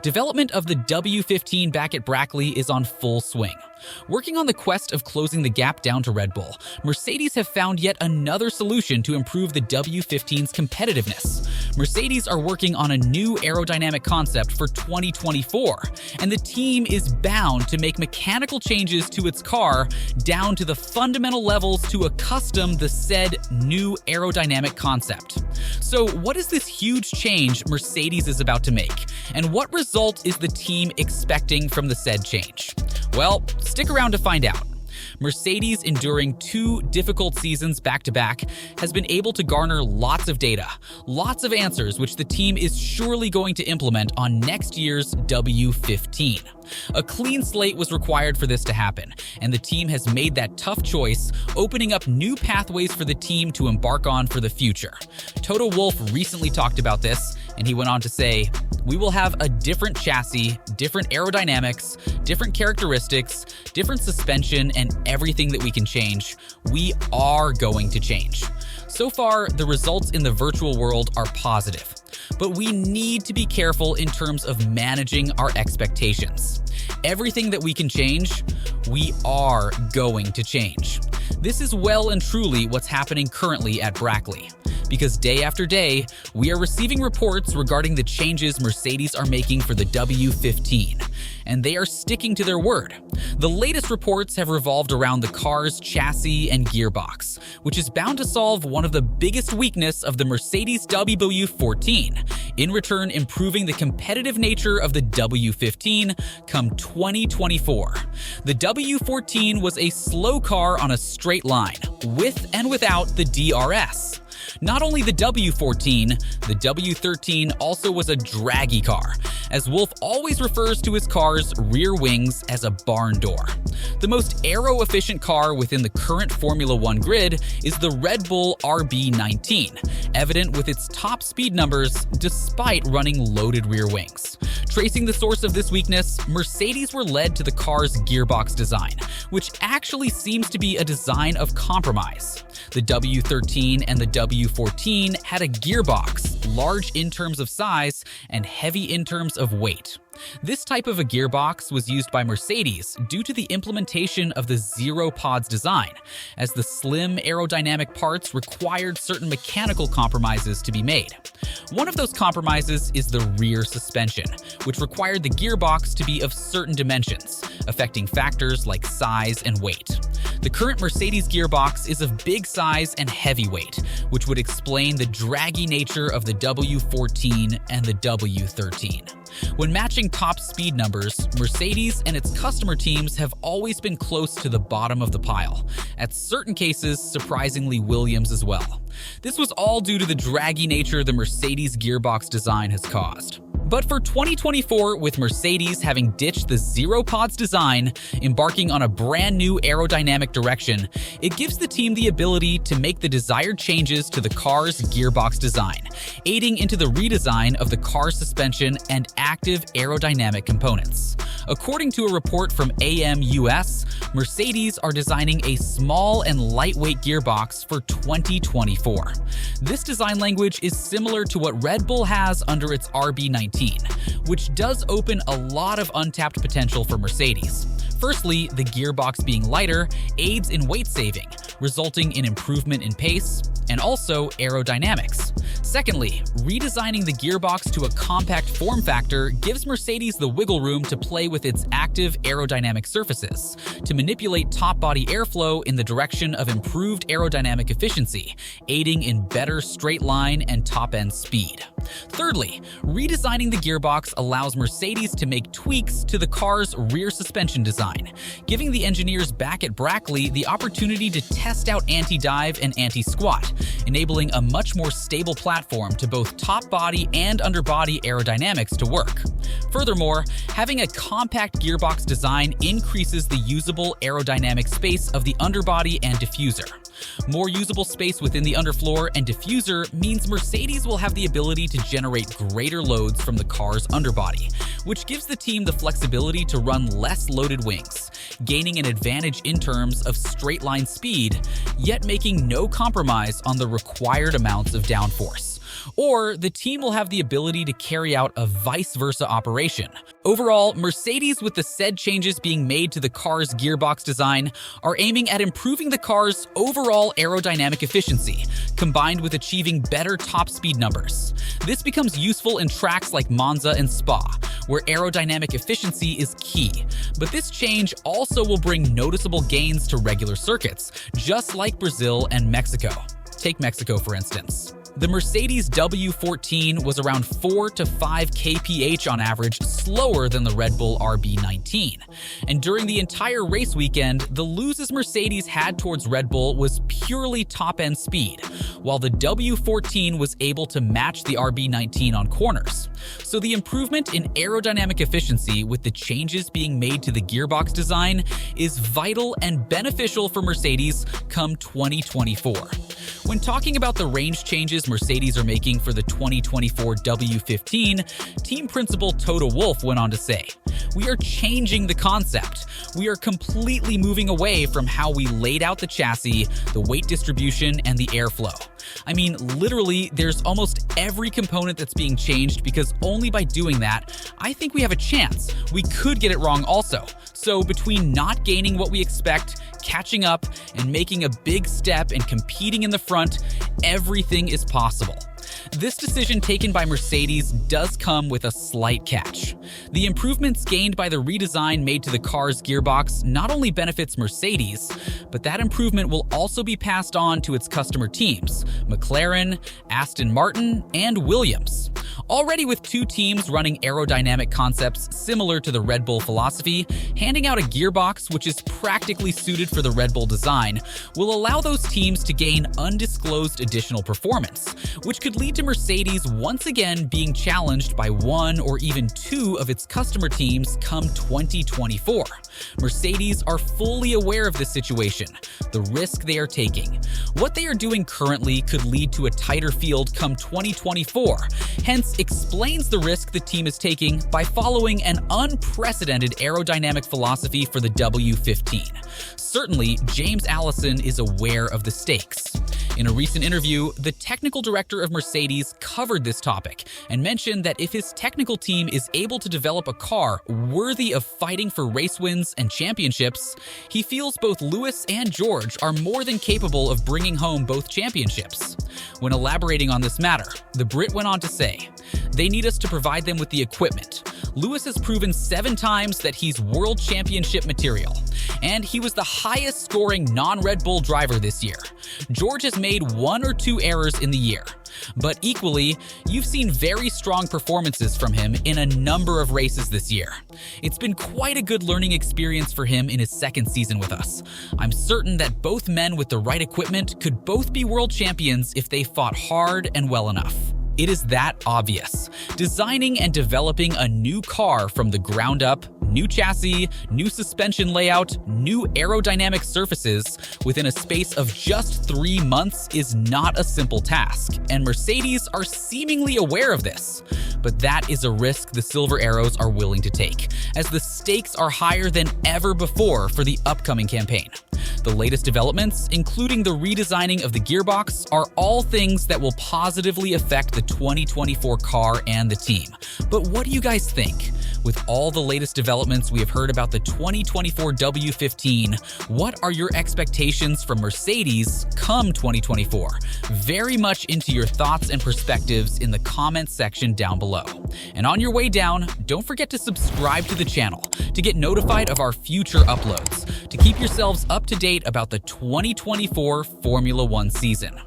Development of the W15 back at Brackley is on full swing. Working on the quest of closing the gap down to Red Bull, Mercedes have found yet another solution to improve the W15's competitiveness. Mercedes are working on a new aerodynamic concept for 2024, and the team is bound to make mechanical changes to its car down to the fundamental levels to accustom the said new aerodynamic concept. So what is this huge change Mercedes is about to make, and what result is the team expecting from the said change? Well, stick around to find out. Mercedes, enduring 2 difficult seasons back-to-back, has been able to garner lots of data, lots of answers which the team is surely going to implement on next year's W15. A clean slate was required for this to happen, and the team has made that tough choice, opening up new pathways for the team to embark on for the future. Toto Wolff recently talked about this, and he went on to say, "We will have a different chassis, different aerodynamics, different characteristics, different suspension, and everything that we can change. We are going to change." So far, the results in the virtual world are positive, but we need to be careful in terms of managing our expectations. Everything that we can change, we are going to change. This is well and truly what's happening currently at Brackley, because day after day, we are receiving reports regarding the changes Mercedes are making for the W15, and they are sticking to their word. The latest reports have revolved around the car's chassis and gearbox, which is bound to solve one of the biggest weaknesses of the Mercedes W14, in return improving the competitive nature of the W15 come 2024. The W14 was a slow car on a straight line, with and without the DRS. Not only the W14, the W13 also was a draggy car, as Wolff always refers to his car's rear wings as a barn door. The most aero-efficient car within the current Formula 1 grid is the Red Bull RB19, evident with its top speed numbers despite running loaded rear wings. Tracing the source of this weakness, Mercedes were led to the car's gearbox design, which actually seems to be a design of compromise. The W13 and the W14 had a gearbox, large in terms of size and heavy in terms of weight. This type of a gearbox was used by Mercedes due to the implementation of the zero pods design, as the slim aerodynamic parts required certain mechanical compromises to be made. One of those compromises is the rear suspension, which required the gearbox to be of certain dimensions, affecting factors like size and weight. The current Mercedes gearbox is of big size and heavy weight, which would explain the draggy nature of the W14 and the W13. When matching top speed numbers, Mercedes and its customer teams have always been close to the bottom of the pile, at certain cases surprisingly Williams as well. This was all due to the draggy nature the Mercedes gearbox design has caused. But for 2024, with Mercedes having ditched the zero pods design, embarking on a brand new aerodynamic direction, it gives the team the ability to make the desired changes to the car's gearbox design, aiding into the redesign of the car's suspension and active aerodynamic components. According to a report from AM/US, Mercedes are designing a small and lightweight gearbox for 2024. This design language is similar to what Red Bull has under its RB19, which does open a lot of untapped potential for Mercedes. Firstly, the gearbox being lighter aids in weight saving, resulting in improvement in pace and also aerodynamics. Secondly, redesigning the gearbox to a compact form factor gives Mercedes the wiggle room to play with its active aerodynamic surfaces, to manipulate top body airflow in the direction of improved aerodynamic efficiency, aiding in better straight line and top-end speed. Thirdly, redesigning the gearbox allows Mercedes to make tweaks to the car's rear suspension design, giving the engineers back at Brackley the opportunity to test out anti-dive and anti-squat, enabling a much more stable platform to both top body and underbody aerodynamics to work. Furthermore, having a compact gearbox design increases the usable aerodynamic space of the underbody and diffuser. More usable space within the underfloor and diffuser means Mercedes will have the ability to generate greater loads from the car's underbody, which gives the team the flexibility to run less loaded wings, gaining an advantage in terms of straight line speed, yet making no compromise on the required amounts of downforce. or the team will have the ability to carry out a vice versa operation. Overall, Mercedes, with the said changes being made to the car's gearbox design, are aiming at improving the car's overall aerodynamic efficiency, combined with achieving better top speed numbers. This becomes useful in tracks like Monza and Spa, where aerodynamic efficiency is key. But this change also will bring noticeable gains to regular circuits, just like Brazil and Mexico. Take Mexico, for instance. The Mercedes W15 was around 4 to 5 kph on average slower than the Red Bull RB19. And during the entire race weekend, the loses Mercedes had towards Red Bull was purely top-end speed, while the W14 was able to match the RB19 on corners. So the improvement in aerodynamic efficiency with the changes being made to the gearbox design is vital and beneficial for Mercedes come 2024. When talking about the range changes Mercedes are making for the 2024 W15, team principal Toto Wolff went on to say, "We are changing the concept. We are completely moving away from how we laid out the chassis, the weight distribution, and the airflow. I mean, literally, there's almost every component that's being changed because only by doing that, I think we have a chance. We could get it wrong also. So between not gaining what we expect, catching up, and making a big step and competing in the front, everything is possible." This decision taken by Mercedes does come with a slight catch. The improvements gained by the redesign made to the car's gearbox not only benefits Mercedes, but that improvement will also be passed on to its customer teams, McLaren, Aston Martin, and Williams. Already with two teams running aerodynamic concepts similar to the Red Bull philosophy, handing out a gearbox which is practically suited for the Red Bull design will allow those teams to gain undisclosed additional performance, which could lead to Mercedes once again being challenged by one or even two of its customer teams come 2024. Mercedes are fully aware of this situation, the risk they are taking. What they are doing currently could lead to a tighter field come 2024, hence explains the risk the team is taking by following an unprecedented aerodynamic philosophy for the W15. Certainly, James Allison is aware of the stakes. In a recent interview, the technical director of Mercedes covered this topic and mentioned that if his technical team is able to develop a car worthy of fighting for race wins and championships, he feels both Lewis and George are more than capable of bringing home both championships. When elaborating on this matter, the Brit went on to say, "They need us to provide them with the equipment. Lewis has proven 7 times that he's world championship material, and he was the highest scoring non-Red Bull driver this year. George has made 1 or 2 errors in the year. But equally, you've seen very strong performances from him in a number of races this year. It's been quite a good learning experience for him in his second season with us. I'm certain that both men with the right equipment could both be world champions if they fought hard and well enough." It is that obvious. Designing and developing a new car from the ground up, new chassis, new suspension layout, new aerodynamic surfaces within a space of just 3 months is not a simple task, and Mercedes are seemingly aware of this. But that is a risk the Silver Arrows are willing to take, as the stakes are higher than ever before for the upcoming campaign. The latest developments, including the redesigning of the gearbox, are all things that will positively affect the 2024 car and the team. But what do you guys think? With all the latest developments we have heard about the 2024 W15, what are your expectations from Mercedes come 2024? Very much into your thoughts and perspectives in the comments section down below. And on your way down, don't forget to subscribe to the channel to get notified of our future uploads, to keep yourselves up to date about the 2024 Formula One season.